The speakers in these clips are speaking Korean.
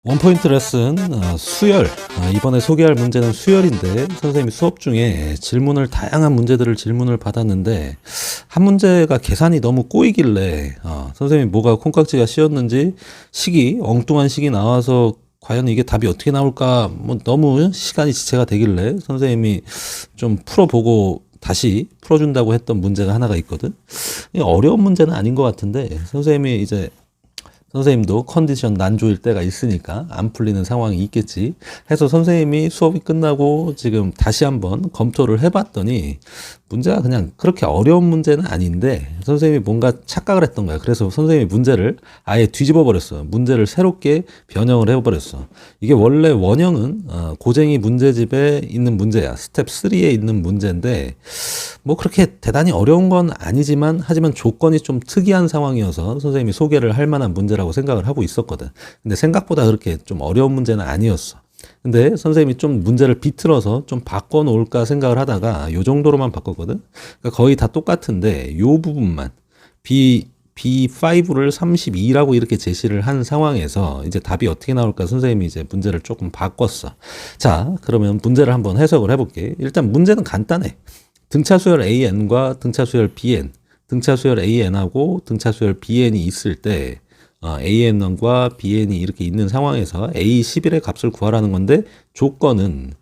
원포인트 레슨 수열. 이번에 소개할 문제는 수열인데 선생님이 수업 중에 다양한 문제들을 질문을 받았는데 한 문제가 계산이 너무 꼬이길래 선생님이 뭐가 콩깍지가 씌었는지 엉뚱한 식이 나와서 과연 이게 답이 어떻게 나올까 뭐 너무 시간이 지체가 되길래 선생님이 좀 풀어보고 다시 풀어준다고 했던 문제가 하나가 있거든. 이게 어려운 문제는 아닌 것 같은데 선생님도 컨디션 난조일 때가 있으니까 안 풀리는 상황이 있겠지 해서 선생님이 수업이 끝나고 지금 다시 한번 검토를 해봤더니 문제가 그냥 그렇게 어려운 문제는 아닌데 선생님이 뭔가 착각을 했던 거야. 그래서 선생님이 문제를 아예 뒤집어 버렸어. 문제를 새롭게 변형을 해버렸어. 이게 원래 원형은 고쟁이 문제집에 있는 문제야. 스텝 3에 있는 문제인데 뭐 그렇게 대단히 어려운 건 아니지만 하지만 조건이 좀 특이한 상황이어서 선생님이 소개를 할 만한 문제라고 생각을 하고 있었거든. 근데 생각보다 그렇게 좀 어려운 문제는 아니었어. 근데 선생님이 좀 문제를 비틀어서 좀 바꿔놓을까 생각을 하다가 요 정도로만 바꿨거든. 그러니까 거의 다 똑같은데 요 부분만 B5를 32라고 이렇게 제시를 한 상황에서 이제 답이 어떻게 나올까 선생님이 이제 문제를 조금 바꿨어. 자, 그러면 문제를 한번 해석을 해볼게. 일단 문제는 간단해. 등차수열 AN과 등차수열 BN, 등차수열 AN하고 등차수열 BN이 있을 때 AN1과 BN이 이렇게 있는 상황에서 A11의 값을 구하라는 건데 조건은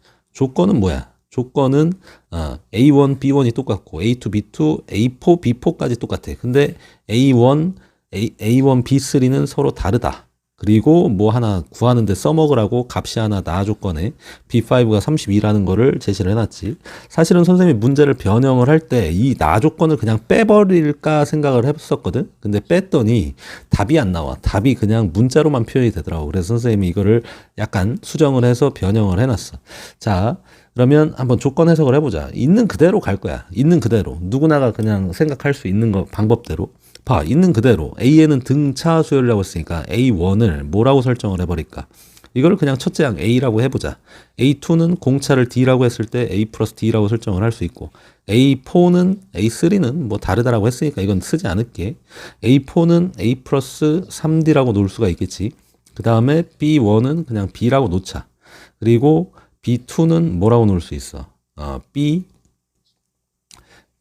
뭐야? 조건은 A1, B1이 똑같고 A2, B2, A4, B4까지 똑같아. 근데 A1, A1, B3는 서로 다르다. 그리고 뭐 하나 구하는데 써먹으라고 값이 하나 나 조건에 B5가 32라는 거를 제시를 해놨지. 사실은 선생님이 문제를 변형을 할 때 이 나 조건을 그냥 빼버릴까 생각을 했었거든. 근데 뺐더니 답이 안 나와. 답이 그냥 문자로만 표현이 되더라고. 그래서 선생님이 이거를 약간 수정을 해서 변형을 해놨어. 자, 그러면 한번 조건 해석을 해보자. 있는 그대로 갈 거야. 있는 그대로. 누구나가 그냥 생각할 수 있는 거 방법대로. 봐, 있는 그대로 AN은 등차 수열이라고 했으니까 A1을 뭐라고 설정을 해버릴까? 이거를 그냥 첫째 항 A라고 해보자. A2는 공차를 D라고 했을 때 A 플러스 D라고 설정을 할 수 있고 A3는 뭐 다르다라고 했으니까 이건 쓰지 않을게. A4는 A 플러스 3D라고 놓을 수가 있겠지. 그 다음에 B1은 그냥 B라고 놓자. 그리고 B2는 뭐라고 놓을 수 있어?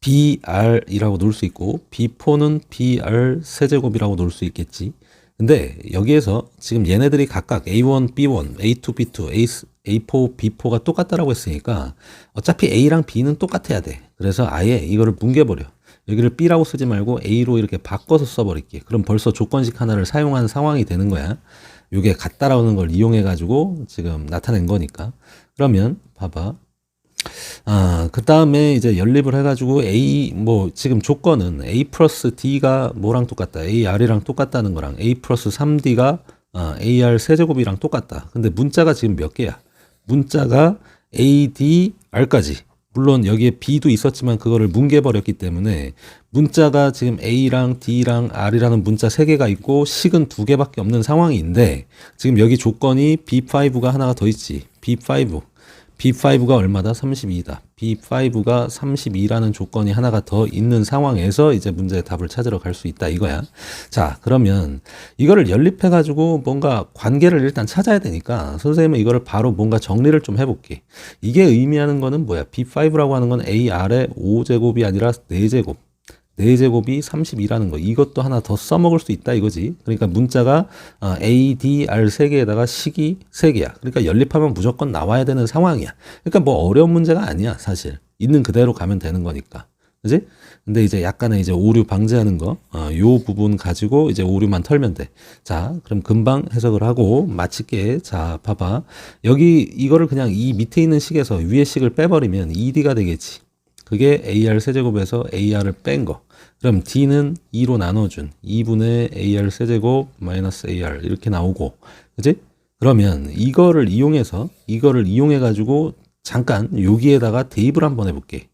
BR이라고 놓을 수 있고 B4는 BR 세제곱이라고 놓을 수 있겠지. 근데 여기에서 지금 얘네들이 각각 A1, B1, A2, B2, A4, B4가 똑같다라고 했으니까 어차피 A랑 B는 똑같아야 돼. 그래서 아예 이거를 뭉개버려. 여기를 B라고 쓰지 말고 A로 이렇게 바꿔서 써버릴게. 그럼 벌써 조건식 하나를 사용한 상황이 되는 거야. 이게 같다라는 걸 이용해 가지고 지금 나타낸 거니까. 그러면 봐봐. 그 다음에 이제 연립을 해가지고 지금 조건은 A 플러스 D가 뭐랑 똑같다? AR이랑 똑같다는 거랑 A 플러스 3D가 AR 세제곱이랑 똑같다. 근데 문자가 지금 몇 개야? 문자가 ADR까지. 물론 여기에 B도 있었지만 그거를 뭉개버렸기 때문에 문자가 지금 A랑 D랑 R이라는 문자 3개가 있고 식은 2개밖에 없는 상황인데 지금 여기 조건이 B5가 하나가 더 있지. B5가 얼마다? 32다. B5가 32라는 조건이 하나가 더 있는 상황에서 이제 문제의 답을 찾으러 갈 수 있다 이거야. 자, 그러면 이거를 연립해가지고 뭔가 관계를 일단 찾아야 되니까 선생님은 이거를 바로 뭔가 정리를 좀 해볼게. 이게 의미하는 거는 뭐야? B5라고 하는 건 AR의 5제곱이 아니라 4제곱. 4제곱이 32라는 거. 이것도 하나 더 써먹을 수 있다 이거지. 그러니까 문자가 A, D, R 3개에다가 식이 3개야. 그러니까 연립하면 무조건 나와야 되는 상황이야. 그러니까 뭐 어려운 문제가 아니야 사실. 있는 그대로 가면 되는 거니까. 그지? 근데 이제 약간의 이제 오류 방지하는 거, 요 부분 가지고 이제 오류만 털면 돼. 자, 그럼 금방 해석을 하고 마칠게. 자, 봐봐. 여기 이거를 그냥 이 밑에 있는 식에서 위에 식을 빼버리면 ED가 되겠지. 그게 AR 세제곱에서 AR을 뺀 거. 그럼 D는 2로 나눠준 2분의 AR 세제곱 마이너스 AR 이렇게 나오고, 그지? 그러면 이거를 이용해 가지고 잠깐 여기에다가 대입을 한번 해볼게.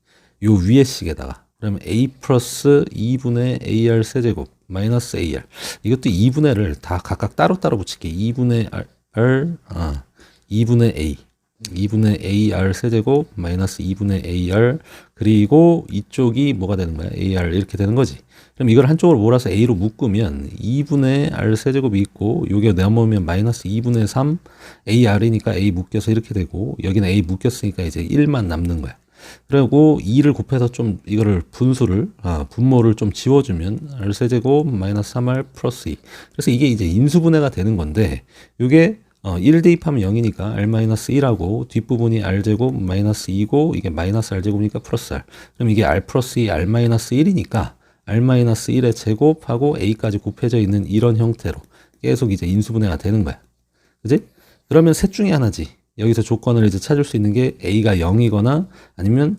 요 위에 식에다가. 그러면 A 플러스 2분의 AR 세제곱 마이너스 AR. 이것도 2분의를 다 각각 따로따로 붙일게. 2분의 R, 2분의 A. 2분의 AR 세제곱 마이너스 2분의 AR 그리고 이쪽이 뭐가 되는 거야? AR 이렇게 되는 거지. 그럼 이걸 한쪽으로 몰아서 A로 묶으면 2분의 R 세제곱이 있고 요게 넘어오면 마이너스 2분의 3 AR이니까 A 묶여서 이렇게 되고 여기는 A 묶였으니까 이제 1만 남는 거야. 그리고 2를 곱해서 좀 이거를 분모를 좀 지워주면 R 세제곱 마이너스 3R 플러스 2. 그래서 이게 이제 인수분해가 되는 건데 요게 1 대입하면 0이니까 R-1하고 뒷부분이 R제곱 마이너스 2고 이게 마이너스 R제곱이니까 플러스 R. 그럼 이게 R 플러스 2 R-1이니까 R-1의 제곱하고 A까지 곱해져 있는 이런 형태로 계속 이제 인수분해가 되는 거야. 그지? 그러면 셋 중에 하나지. 여기서 조건을 이제 찾을 수 있는 게 A가 0이거나 아니면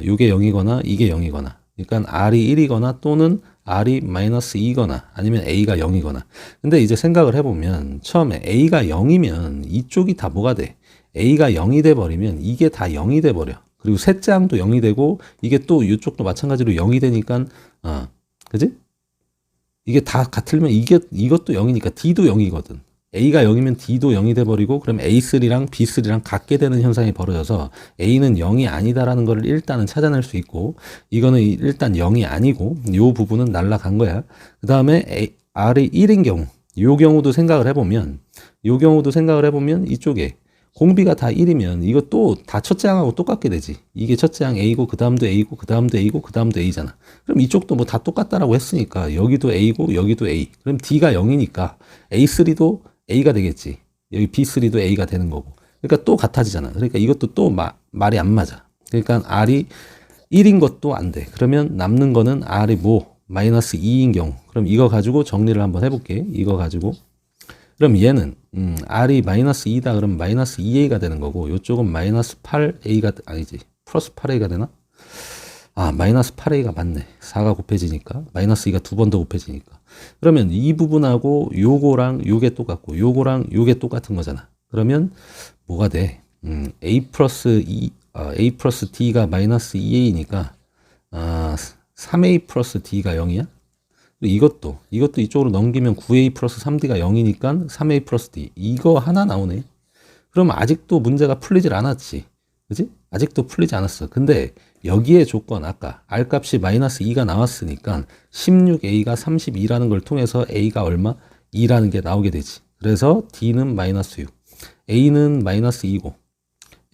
요게 0이거나 이게 0이거나. 그러니까 R이 1이거나 또는 R이 마이너스 2거나 아니면 A가 0이거나. 근데 이제 생각을 해보면 처음에 A가 0이면 이쪽이 다 뭐가 돼? A가 0이 돼버리면 이게 다 0이 돼버려. 그리고 셋째 항도 0이 되고 이게 또 이쪽도 마찬가지로 0이 되니까 그지? 이게 다 같으면 이것도 0이니까 D도 0이거든. A가 0이면 D도 0이 돼버리고 그럼 A3랑 B3랑 같게 되는 현상이 벌어져서 A는 0이 아니다라는 걸 일단은 찾아낼 수 있고 이거는 일단 0이 아니고 요 부분은 날라간 거야. 그 다음에 R이 1인 경우 요 경우도 생각을 해보면 이쪽에 공비가 다 1이면 이것도 다 첫째 항하고 똑같게 되지. 이게 첫째 항 A고 그 다음도 A고 그 다음도 A고 그 다음도 A잖아. 그럼 이쪽도 뭐 다 똑같다라고 했으니까 여기도 A고 여기도 A. 그럼 D가 0이니까 A3도 A가 되겠지. 여기 B3도 A가 되는 거고. 그러니까 또 같아지잖아. 그러니까 이것도 또 말이 안 맞아. 그러니까 R이 1인 것도 안 돼. 그러면 남는 거는 R이 뭐? 마이너스 2인 경우. 그럼 이거 가지고 정리를 한번 해볼게. 이거 가지고. 그럼 얘는 R이 마이너스 2다 그러면 마이너스 2A가 되는 거고 이쪽은 마이너스 8A가 아니지. 플러스 8A가 되나? 마이너스 8A가 맞네. 4가 곱해지니까. 마이너스 2가 두 번 더 곱해지니까. 그러면 이 부분하고 요거랑 요게 똑같고 요거랑 요게 똑같은 거잖아. 그러면 뭐가 돼? A 플러스 D가 마이너스 2A니까 3A 플러스 D가 0이야? 이것도 이쪽으로 넘기면 9A 플러스 3D가 0이니까 3A 플러스 D. 이거 하나 나오네. 그럼 아직도 문제가 풀리질 않았지. 그지? 아직도 풀리지 않았어. 근데 여기에 조건 아까 R 값이 마이너스 2가 나왔으니까 16A가 32라는 걸 통해서 A가 얼마? 2라는 게 나오게 되지. 그래서 D는 마이너스 6. A는 마이너스 2고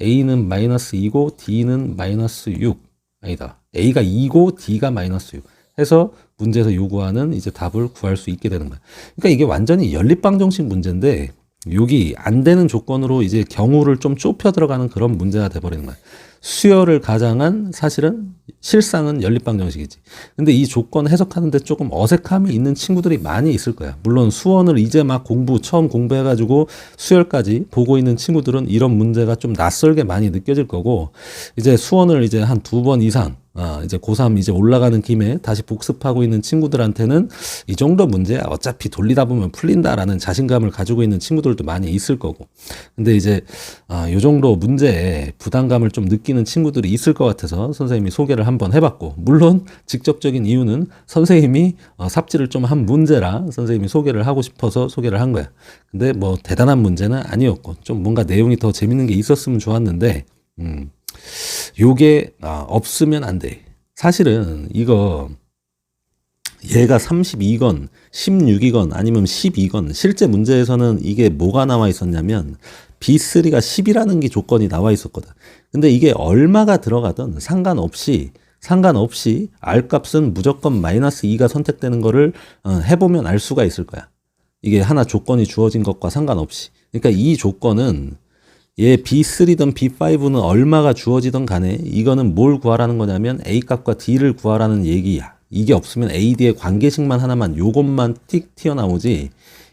A는 마이너스 2고 D는 마이너스 6. 아니다. A가 2고 D가 마이너스 6. 해서 문제에서 요구하는 이제 답을 구할 수 있게 되는 거야. 그러니까 이게 완전히 연립방정식 문제인데 여기 안 되는 조건으로 이제 경우를 좀 좁혀 들어가는 그런 문제가 돼버리는 거야. 수열을 가장한 사실은 실상은 연립방정식이지. 근데 이 조건 해석하는데 조금 어색함이 있는 친구들이 많이 있을 거야. 물론 수원을 이제 막 처음 공부해가지고 수열까지 보고 있는 친구들은 이런 문제가 좀 낯설게 많이 느껴질 거고 이제 수원을 이제 한 2번 이상 이제 고3 이제 올라가는 김에 다시 복습하고 있는 친구들한테는 이 정도 문제 어차피 돌리다 보면 풀린다라는 자신감을 가지고 있는 친구들도 많이 있을 거고. 근데 이제 요 정도 문제에 부담감을 좀 느끼는 친구들이 있을 것 같아서 선생님이 소개를 한번 해봤고, 물론 직접적인 이유는 선생님이 삽질을 좀 한 문제라 선생님이 소개를 하고 싶어서 소개를 한 거야. 근데 뭐 대단한 문제는 아니었고 좀 뭔가 내용이 더 재밌는 게 있었으면 좋았는데 요게 없으면 안 돼. 사실은 이거 얘가 32건, 16이건 아니면 12건 실제 문제에서는 이게 뭐가 나와 있었냐면 B3가 10이라는 게 조건이 나와 있었거든. 근데 이게 얼마가 들어가든 상관없이 R 값은 무조건 마이너스 2가 선택되는 거를 해보면 알 수가 있을 거야. 이게 하나 조건이 주어진 것과 상관없이. 그러니까 이 조건은 얘 B3든 B5는 얼마가 주어지든 간에 이거는 뭘 구하라는 거냐면 A 값과 D를 구하라는 얘기야. 이게 없으면 A, D의 관계식만 하나만 요것만 틱 튀어나오지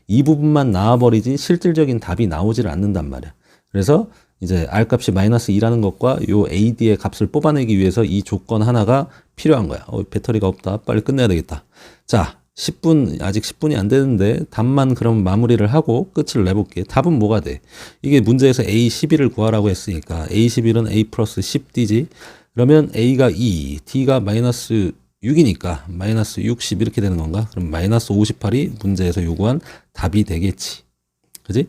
이 부분만 나와버리지 실질적인 답이 나오질 않는단 말이야. 그래서 이제 R 값이 마이너스 2라는 것과 요 A, D의 값을 뽑아내기 위해서 이 조건 하나가 필요한 거야. 배터리가 없다. 빨리 끝내야 되겠다. 자, 10분, 아직 10분이 안 되는데 답만 그럼 마무리를 하고 끝을 내볼게. 답은 뭐가 돼? 이게 문제에서 A11을 구하라고 했으니까 A11은 A 플러스 10D지. 그러면 A가 2, D가 마이너스 6이니까 마이너스 60 이렇게 되는 건가? 그럼 마이너스 58이 문제에서 요구한 답이 되겠지. 그지?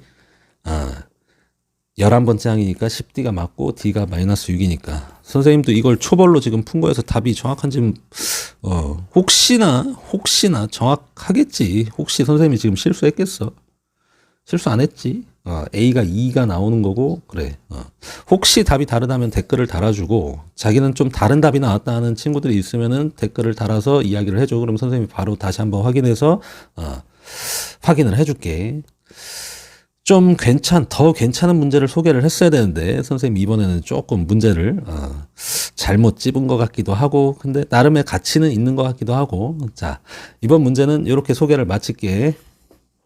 11번째 항이니까 10D가 맞고 D가 마이너스 6이니까 선생님도 이걸 초벌로 지금 푼 거에서 답이 정확한지 혹시나 정확하겠지. 혹시 선생님이 지금 실수했겠어? 실수 안 했지? A가 2가 나오는 거고 그래. 혹시 답이 다르다면 댓글을 달아주고 자기는 좀 다른 답이 나왔다 하는 친구들이 있으면은 댓글을 달아서 이야기를 해줘. 그럼 선생님이 바로 다시 한번 확인해서 확인을 해줄게. 좀 더 괜찮은 문제를 소개를 했어야 되는데 선생님 이번에는 조금 문제를 잘못 찝은 것 같기도 하고 근데 나름의 가치는 있는 것 같기도 하고 자 이번 문제는 이렇게 소개를 마칠게.